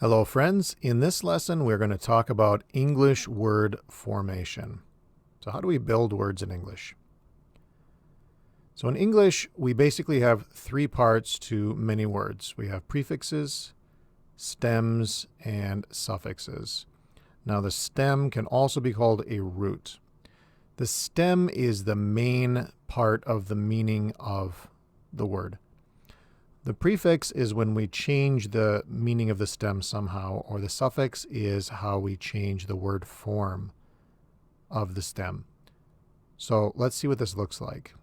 Hello friends, in this lesson we're going to talk about English word formation. So how do we build words in English? So in English we basically have three parts to many words. We have prefixes, stems, and suffixes. Now the stem can also be called a root. The stem is the main part of the meaning of the word. The prefix is when we change the meaning of the stem somehow, or the suffix is how we change the word form of the stem. So let's see what this looks like.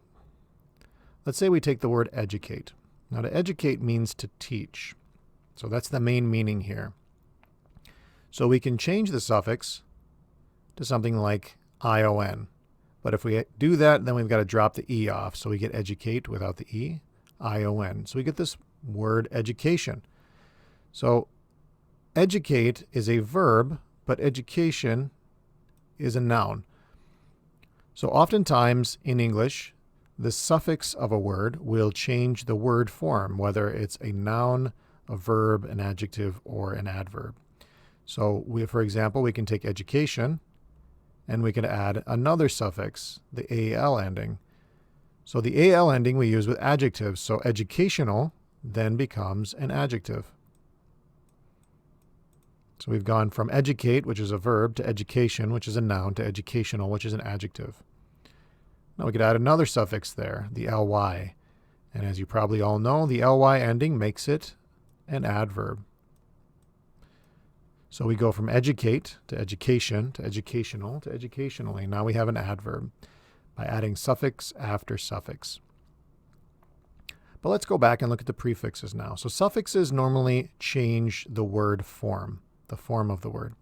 Let's say we take the word educate. Now to educate means to teach. So that's the main meaning here. So we can change the suffix to something like ion. But if we do that, then we've got to drop the E off. So we get educate without the E. ion. So we get this word education. So educate is a verb, but education is a noun. So oftentimes in English, the suffix of a word will change the word form, whether it's a noun, a verb, an adjective, or an adverb. So for example, we can take education and we can add another suffix, the AL ending. So the AL ending we use with adjectives. So educational then becomes an adjective. So we've gone from educate, which is a verb, to education, which is a noun, to educational, which is an adjective. Now we could add another suffix there, the ly. And as you probably all know, the ly ending makes it an adverb. So we go from educate to education to educational to educationally. Now we have an adverb by adding suffix after suffix. But let's go back and look at the prefixes now. So suffixes normally change the word form, the form of the word.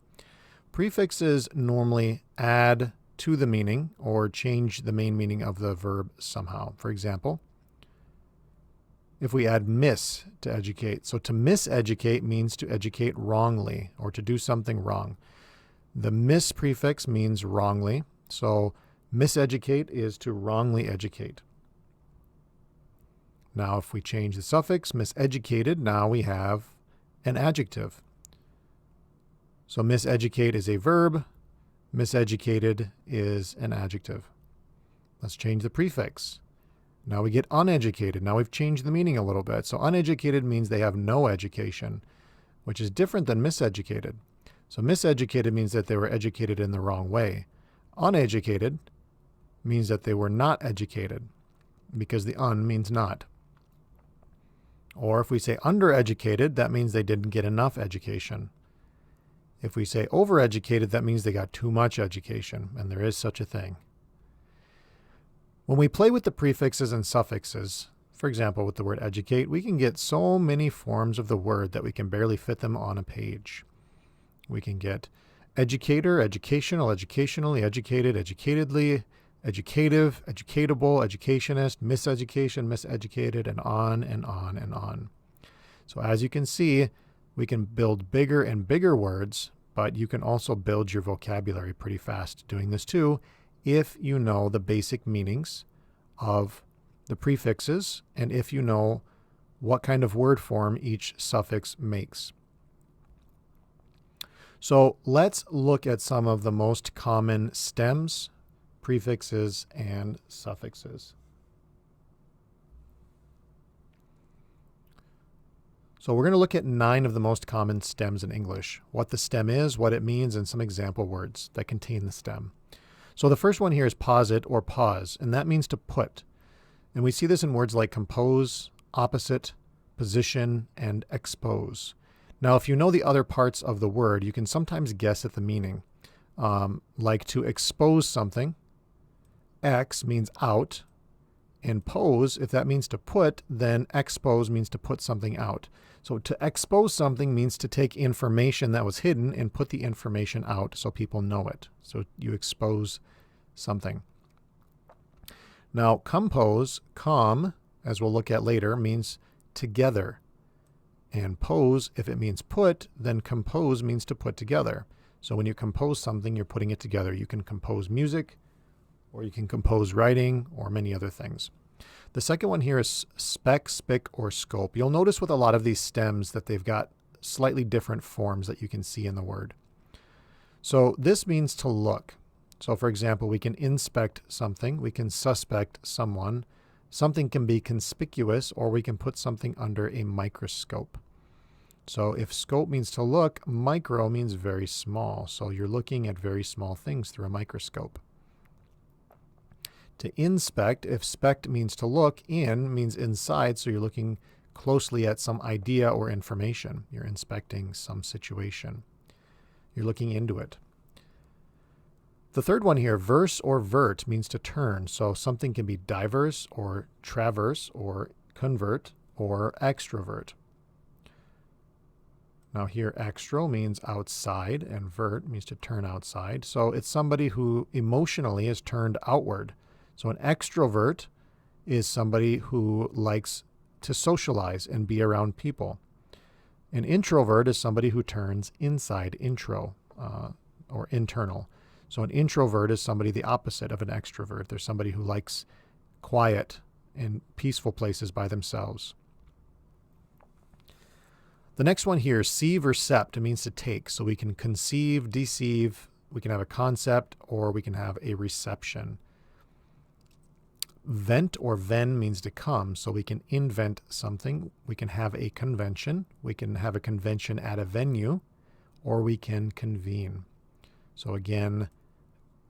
Prefixes normally add to the meaning or change the main meaning of the verb somehow. For example, if we add miss to educate. So to miseducate means to educate wrongly or to do something wrong. The miss prefix means wrongly. So miseducate is to wrongly educate. Now if we change the suffix, miseducated, now we have an adjective. So miseducate is a verb, miseducated is an adjective. Let's change the prefix. Now we get uneducated. Now we've changed the meaning a little bit. So uneducated means they have no education, which is different than miseducated. So miseducated means that they were educated in the wrong way. Uneducated means that they were not educated, because the un means not. Or if we say undereducated, that means they didn't get enough education. If we say overeducated, that means they got too much education, and there is such a thing. When we play with the prefixes and suffixes, for example, with the word educate, we can get so many forms of the word that we can barely fit them on a page. We can get educator, educational, educationally, educated, educatedly, educative, educatable, educationist, miseducation, miseducated, and on and on and on. So as you can see, we can build bigger and bigger words, but you can also build your vocabulary pretty fast doing this too, if you know the basic meanings of the prefixes and if you know what kind of word form each suffix makes. So let's look at some of the most common stems, prefixes, and suffixes. So we're going to look at 9 of the most common stems in English, what the stem is, what it means, and some example words that contain the stem. So the first one here is posit or pause, and that means to put. And we see this in words like compose, opposite, position, and expose. Now, if you know the other parts of the word, you can sometimes guess at the meaning. Like to expose something, ex means out, and pose, if that means to put, then expose means to put something out. So to expose something means to take information that was hidden and put the information out so people know it. So you expose something. Now compose, as we'll look at later, means together. And pose, if it means put, then compose means to put together. So when you compose something, you're putting it together. You can compose music, or you can compose writing, or many other things. The second one here is spec, spic, or scope. You'll notice with a lot of these stems that they've got slightly different forms that you can see in the word. So this means to look. So for example, we can inspect something, we can suspect someone, something can be conspicuous, or we can put something under a microscope. So if scope means to look, micro means very small. So you're looking at very small things through a microscope. To inspect, if spect means to look, in means inside, so you're looking closely at some idea or information. You're inspecting some situation. You're looking into it. The third one here, verse or vert, means to turn. So something can be diverse or traverse or convert or extrovert. Now here, extro means outside, and vert means to turn outside. So it's somebody who emotionally is turned outward. So an extrovert is somebody who likes to socialize and be around people. An introvert is somebody who turns inside, intro, or internal. So an introvert is somebody the opposite of an extrovert. They're somebody who likes quiet and peaceful places by themselves. The next one here, sieve or sept, it means to take. So we can conceive, deceive, we can have a concept, or we can have a reception. Vent or ven means to come. So we can invent something. We can have a convention. We can have a convention at a venue, or we can convene. So again,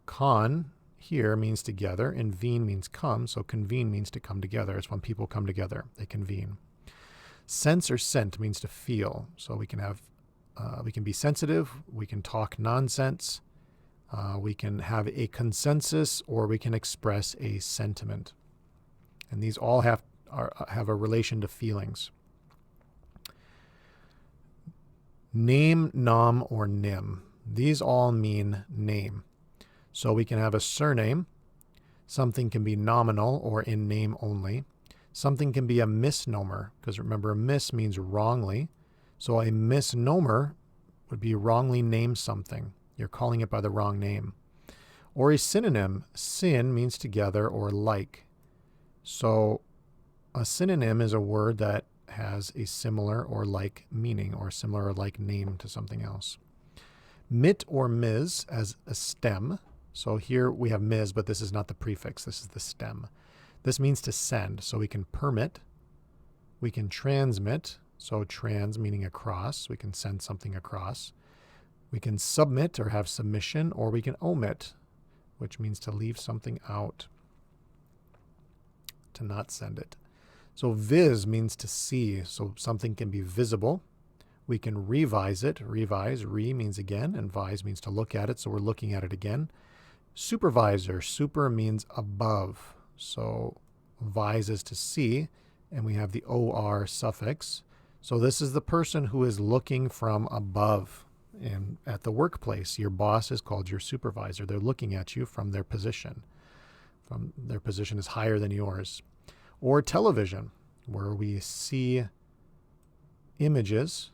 con here means together, and vene means come. So convene means to come together. It's when people come together, they convene. Sense or scent means to feel. So we can have, we can be sensitive, we can talk nonsense, we can have a consensus, or we can express a sentiment. And these all have a relation to feelings. Name, nom, or nim. These all mean name. So we can have a surname. Something can be nominal or in name only. Something can be a misnomer, because remember, mis means wrongly. So a misnomer would be wrongly named something. You're calling it by the wrong name. Or a synonym. Syn means together or like. So a synonym is a word that has a similar or like meaning, or similar or like name to something else. Mit or mis as a stem. So here we have mis, but this is not the prefix. This is the stem. This means to send. So we can permit. We can transmit. So trans meaning across. We can send something across. We can submit or have submission, or we can omit, which means to leave something out, to not send it. So vis means to see. So something can be visible. We can revise it. Revise, re means again, and vise means to look at it. So we're looking at it again. Supervisor, super means above. So vise is to see, and we have the or suffix. So this is the person who is looking from above. And at the workplace, your boss is called your supervisor. They're looking at you from their position. Their position is higher than yours. Or television, where we see images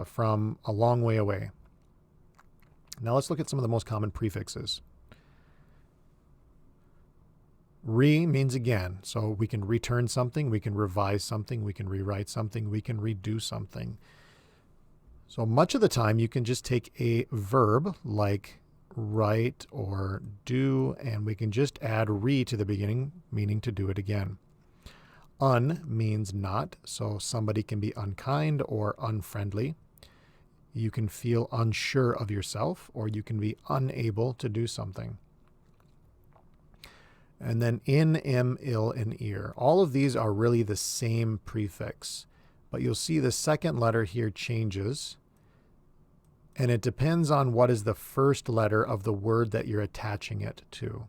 from a long way away. Now let's look at some of the most common prefixes. Re means again. So we can return something, we can revise something, we can rewrite something, we can redo something. So much of the time you can just take a verb like write or do, and we can just add re to the beginning, meaning to do it again. Un means not. So somebody can be unkind or unfriendly. You can feel unsure of yourself, or you can be unable to do something. And then in, im, ill, and ear. All of these are really the same prefix, but you'll see the second letter here changes, and it depends on what is the first letter of the word that you're attaching it to.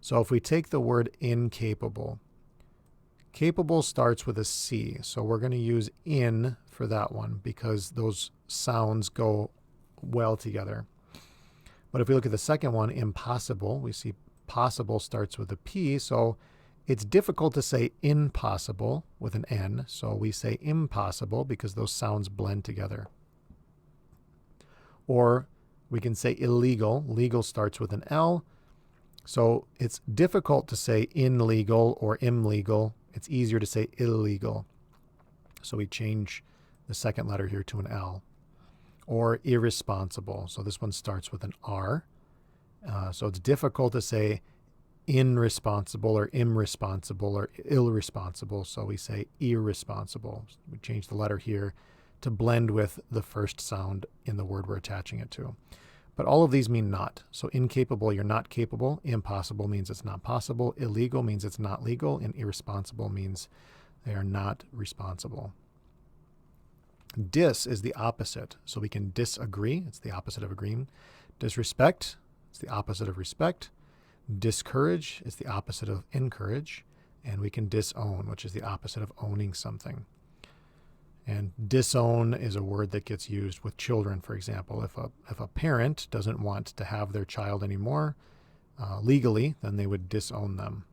So if we take the word incapable, capable starts with a C, so we're going to use in for that one because those sounds go well together. But if we look at the second one, impossible, we see possible starts with a P, so it's difficult to say impossible with an N, so we say impossible because those sounds blend together. Or we can say illegal. Legal starts with an L, so it's difficult to say illegal or imlegal. It's easier to say illegal. So we change the second letter here to an L. Or irresponsible. So this one starts with an R. So it's difficult to say irresponsible or irresponsible or irresponsible. So we say irresponsible. We change the letter here to blend with the first sound in the word we're attaching it to. But all of these mean not. So incapable, you're not capable. Impossible means it's not possible. Illegal means it's not legal. And irresponsible means they are not responsible. Dis is the opposite. So we can disagree. It's the opposite of agreeing. Disrespect, it's the opposite of respect. Discourage is the opposite of encourage. And we can disown, which is the opposite of owning something. And disown is a word that gets used with children, for example. If a parent doesn't want to have their child anymore legally, then they would disown them.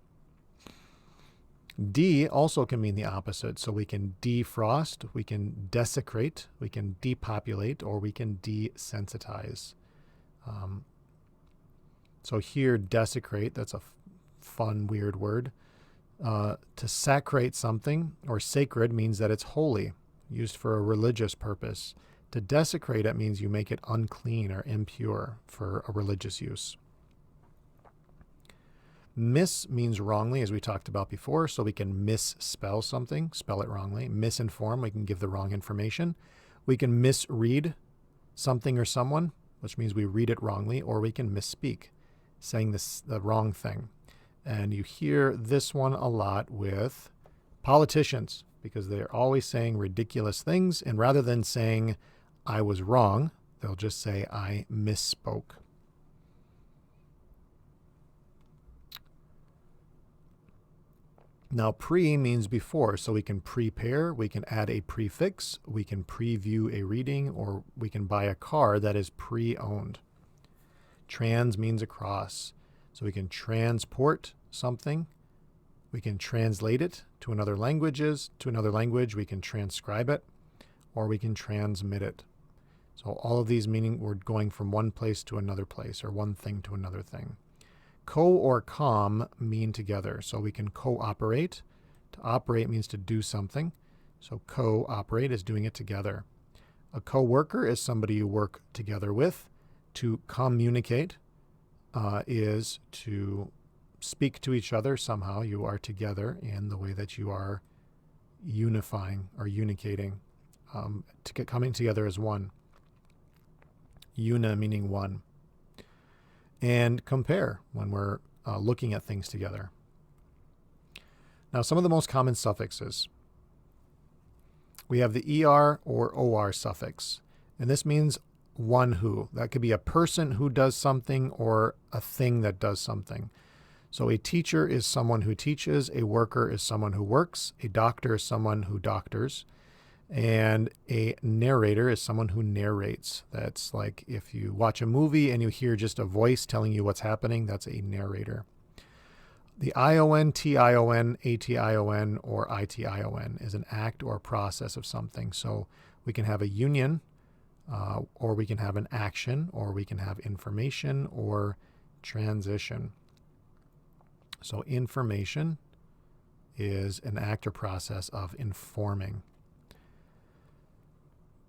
De also can mean the opposite. So we can defrost, we can desecrate, we can depopulate, or we can desensitize. So here, desecrate, that's a fun, weird word. To sacrate something or sacred means that it's holy, used for a religious purpose. To desecrate it means you make it unclean or impure for a religious use. Mis means wrongly, as we talked about before, so we can misspell something, spell it wrongly. Misinform, we can give the wrong information. We can misread something or someone, which means we read it wrongly, or we can misspeak, saying the wrong thing. And you hear this one a lot with politicians, because they're always saying ridiculous things, and rather than saying, I was wrong, they'll just say, I misspoke. Now, pre means before, so we can prepare, we can add a prefix, we can preview a reading, or we can buy a car that is pre-owned. Trans means across, so we can transport something, we can translate it to another language, we can transcribe it, or we can transmit it. So all of these meaning we're going from one place to another place, or one thing to another thing. Co or com mean together. So we can cooperate. To operate means to do something. So cooperate is doing it together. A co-worker is somebody you work together with. To communicate is to speak to each other somehow. You are together in the way that you are unifying or unicating, coming together as one. Una meaning one. And compare when we're looking at things together. Now, some of the most common suffixes. We have the ER or OR suffix, and this means one who. That could be a person who does something or a thing that does something. So a teacher is someone who teaches, a worker is someone who works, a doctor is someone who doctors, and a narrator is someone who narrates. That's like if you watch a movie and you hear just a voice telling you what's happening, that's a narrator. The ION, TION, ATION, or ITION is an act or process of something. So we can have a union, or we can have an action, or we can have information or transition. So information is an act or process of informing.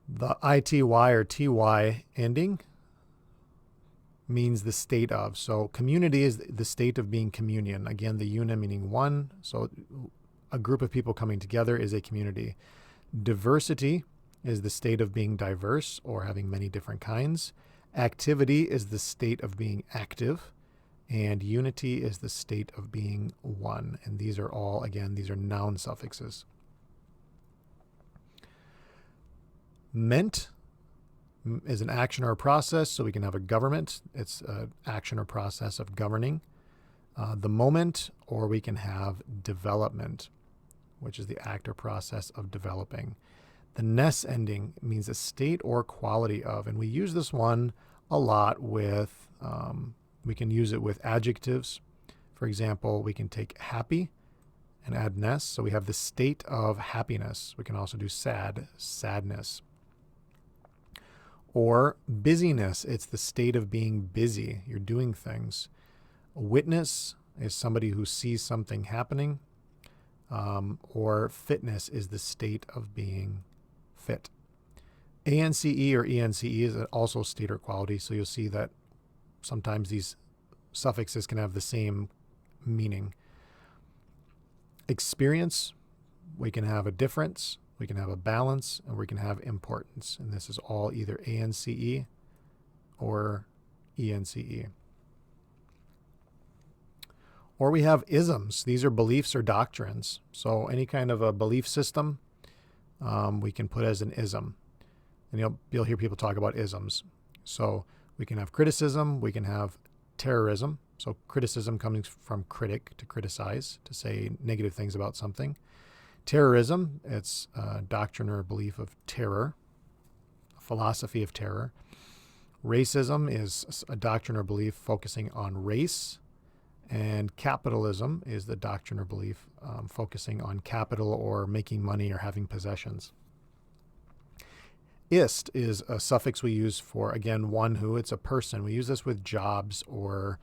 The ITY or TY ending means the state of. So community is the state of being communion. Again, the una meaning one. So a group of people coming together is a community. Diversity is the state of being diverse or having many different kinds. Activity is the state of being active. And unity is the state of being one. And these are all, again, these are noun suffixes. Meant is an action or a process, so we can have a government. It's an action or process of governing. The moment, or we can have development, which is the act or process of developing. The ness ending means a state or quality of, and we use this one a lot with, we can use it with adjectives. For example, we can take happy and add ness, so we have the state of happiness. We can also do sad, sadness. Or busyness, it's the state of being busy. You're doing things. A witness is somebody who sees something happening. or fitness is the state of being fit. ANCE or ENCE is also state or quality, so you'll see that sometimes these suffixes can have the same meaning. Experience, we can have a difference, we can have a balance, and we can have importance. And this is all either ANCE or ENCE. Or we have isms. These are beliefs or doctrines. So any kind of a belief system we can put as an ism. And you'll hear people talk about isms. So we can have criticism, we can have terrorism. So criticism comes from critic, to criticize, to say negative things about something. Terrorism, it's a doctrine or belief of terror, a philosophy of terror. Racism is a doctrine or belief focusing on race. And capitalism is the doctrine or belief focusing on capital or making money or having possessions. Ist is a suffix we use for, again, one who. It's a person. We use this with jobs or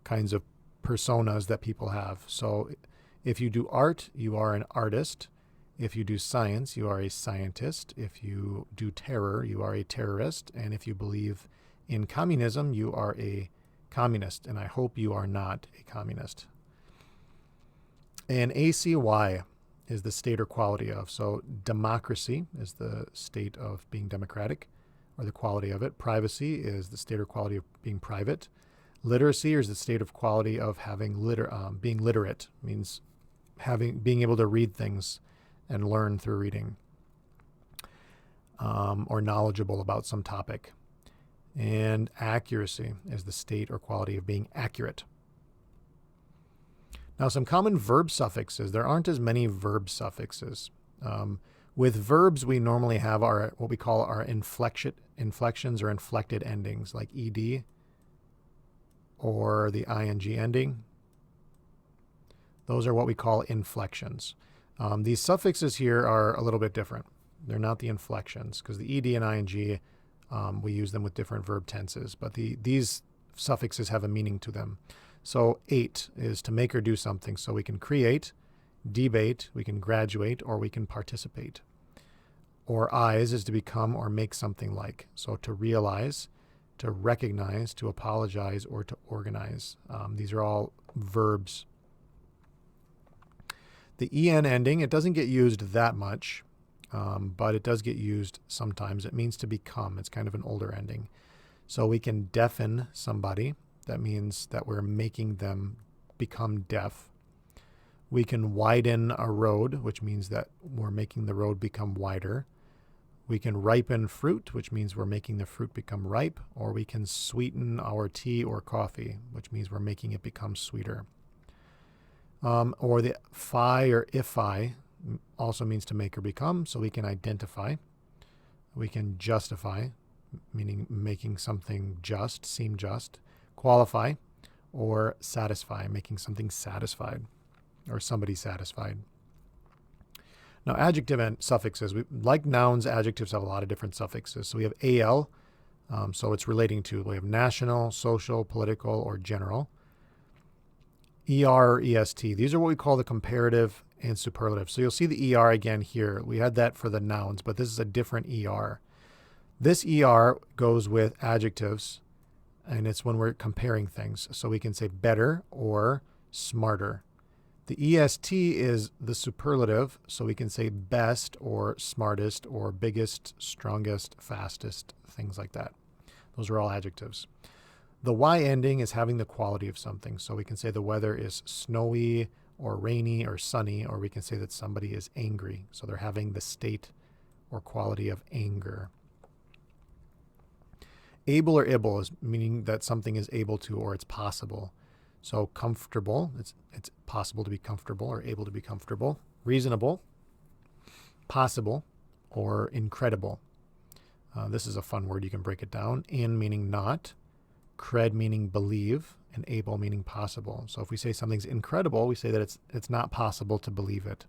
kinds of personas that people have. So if you do art, you are an artist. If you do science, you are a scientist. If you do terror, you are a terrorist. And if you believe in communism, you are a communist. And I hope you are not a communist. And ACY is the state or quality of. So democracy is the state of being democratic, or the quality of it. Privacy is the state or quality of being private. Literacy is the state of quality of having being literate. Means being able to read things and learn through reading, or knowledgeable about some topic. And accuracy is the state or quality of being accurate. Now, some common verb suffixes. There aren't as many verb suffixes. With verbs, we normally have what we call our inflections or inflected endings, like ed or the ing ending. Those are what we call inflections. These suffixes here are a little bit different. They're not the inflections, because the ed and ing, we use them with different verb tenses, but these suffixes have a meaning to them. So ate is to make or do something. So we can create, debate, we can graduate, or we can participate. Or eyes is to become or make something like. So to realize, to recognize, to apologize, or to organize. These are all verbs. The en ending, it doesn't get used that much, but it does get used sometimes. It means to become. It's kind of an older ending. So we can deafen somebody. That means that we're making them become deaf. We can widen a road, which means that we're making the road become wider. We can ripen fruit, which means we're making the fruit become ripe. Or we can sweeten our tea or coffee, which means we're making it become sweeter. Or the fi or ifi also means to make or become. So we can identify. We can justify, meaning making something just, seem just. Qualify, or satisfy, making something satisfied or somebody satisfied. Now, adjective and suffixes, like nouns, adjectives have a lot of different suffixes. So we have al, so it's relating to. We have national, social, political, or general. Er or est, these are what we call the comparative and superlative. So you'll see the er again here. We had that for the nouns, but this is a different er. This er goes with adjectives, and it's when we're comparing things. So we can say better or smarter. The est is the superlative, so we can say best or smartest or biggest, strongest, fastest, things like that. Those are all adjectives. The y ending is having the quality of something. So we can say the weather is snowy or rainy or sunny, or we can say that somebody is angry. So they're having the state or quality of anger. Able or able is meaning that something is able to, or it's possible. So comfortable, it's possible to be comfortable or able to be comfortable. Reasonable, possible, or incredible. This is a fun word. You can break it down. In meaning not, cred meaning believe, and able meaning possible. So if we say something's incredible, we say that it's not possible to believe it.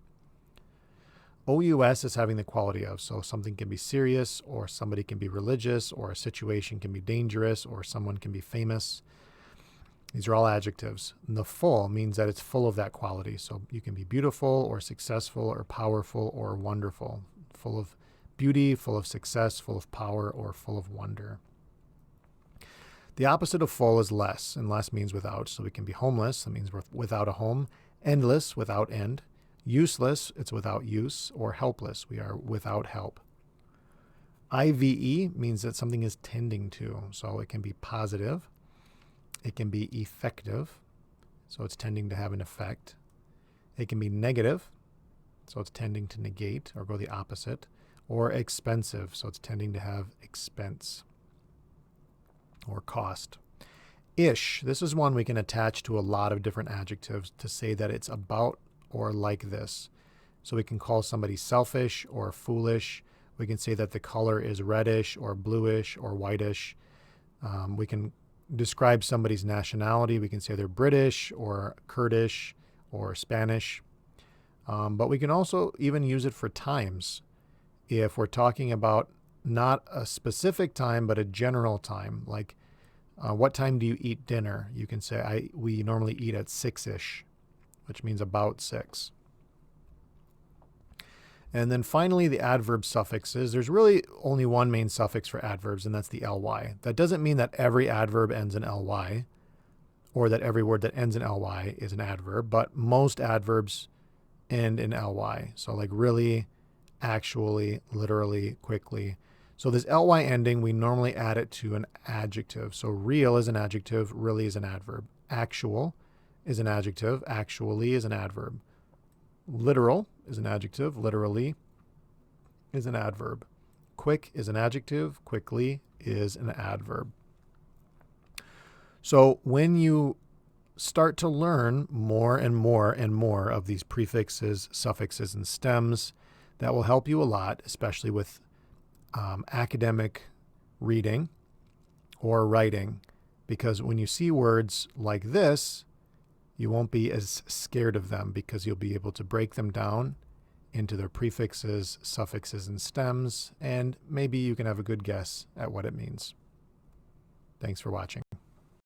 OUS is having the quality of, so something can be serious, or somebody can be religious, or a situation can be dangerous, or someone can be famous. These are all adjectives. And the full means that it's full of that quality. So you can be beautiful or successful or powerful or wonderful. Full of beauty, full of success, full of power, or full of wonder. The opposite of full is less, and less means without. So we can be homeless, that means we're without a home. Endless, without end. Useless, it's without use. Or helpless, we are without help. IVE means that something is tending to. So it can be positive. It can be effective. So it's tending to have an effect. It can be negative. So it's tending to negate or go the opposite. Or expensive. So it's tending to have expense or cost. Ish. This is one we can attach to a lot of different adjectives to say that it's about or like this. So we can call somebody selfish or foolish. We can say that the color is reddish or bluish or whitish. We can describe somebody's nationality. We can say they're British or Kurdish or Spanish. But we can also even use it for times. If we're talking about not a specific time, but a general time, like what time do you eat dinner? You can say, we normally eat at 6-ish, which means about 6. And then finally, the adverb suffixes. There's really only one main suffix for adverbs, and that's the ly. That doesn't mean that every adverb ends in ly, or that every word that ends in ly is an adverb, but most adverbs end in ly. So like really, actually, literally, quickly. So this ly ending, we normally add it to an adjective. So real is an adjective, really is an adverb. Actual is an adjective, actually is an adverb. Literal is an adjective, literally is an adverb. Quick is an adjective, quickly is an adverb. So when you start to learn more and more and more of these prefixes, suffixes, and stems, that will help you a lot, especially with academic reading or writing, because when you see words like this, you won't be as scared of them because you'll be able to break them down into their prefixes, suffixes, and stems, and maybe you can have a good guess at what it means. Thanks for watching.